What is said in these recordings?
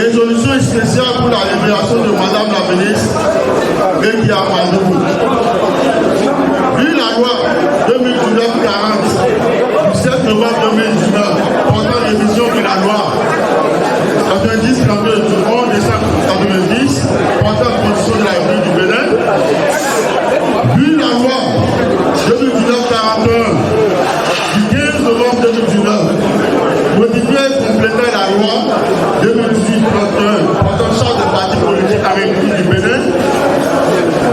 Résolution spéciale pour la libération de Madame la ministre Rekia Madougou. Vu la loi 2019-40 du 7 novembre 2019 portant révision de la loi 90-32 du 11 décembre 90 portant constitution de la République du Bénin, vu la loi 2019-41 du 15 novembre 2019 modifiée et complétant la loi 2018-31 portant charte des partis politiques à la République du Bénin,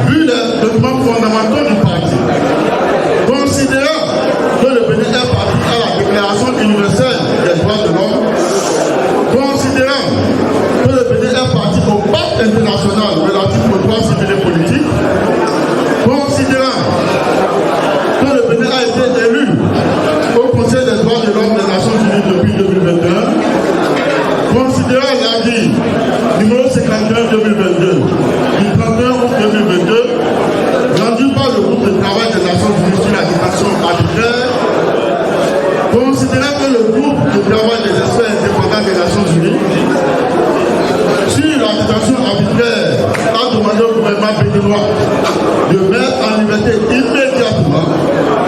vu les documents fondamentaux du parti, considérant que le Bénin est parti à la Déclaration universelle des droits de l'homme, considérant que le Bénin est parti au pacte international relatif aux droits civils et politiques, considérant que le Bénin a été élu au Conseil des droits de l'homme des Nations Unies depuis 2021, considérant l'avis numéro 51-2022 du 31 août 2022 rendu par le groupe de travail des Nations Unies sur la détention arbitraire, considérant que le groupe de travail des experts indépendants des Nations Unies sur la détention arbitraire a demandé au gouvernement béninois de mettre en liberté immédiatement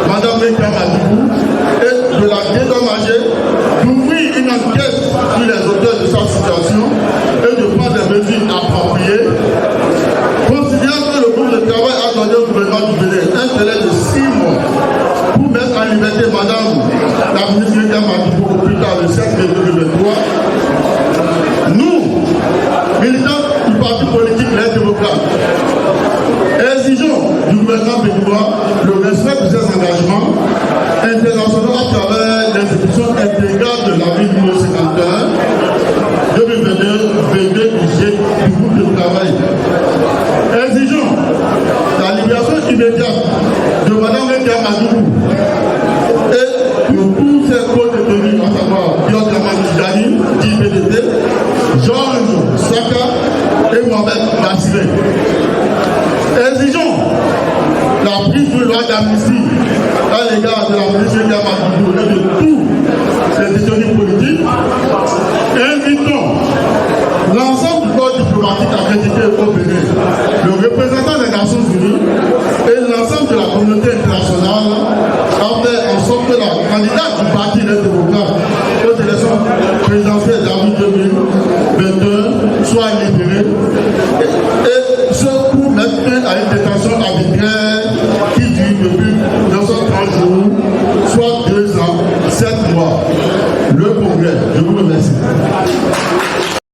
Mme Rekia Madougou et de la dédommager, d'ouvrir une enquête sur les auteurs de sa situation et de prendre des mesures appropriées, considérant que le groupe de travail a donné au gouvernement du Bénin un délai de 6 mois pour mettre en liberté Mme la ministre Rekia Madougou au plus tard le 7 mai 2023. Nous, militants du parti politique Les Démocrates, exigeons du gouvernement béninois le respect de ses engagements internationaux à travers l'exécution intégrale de la ville numéro 51 2022 du groupe de travail. Exigeons la libération immédiate de Mme Rekia Madougou et de tous ses co-détenus, à savoir Piotr Djani, IPDT, Georges Saka et Mohamed Bassiré. Exigeons la prise de loi d'amnistie à l'égard de la ministre Rekia Madougou et de tous les détenus politiques. Invitons l'ensemble du corps diplomatique accrédité au Bénin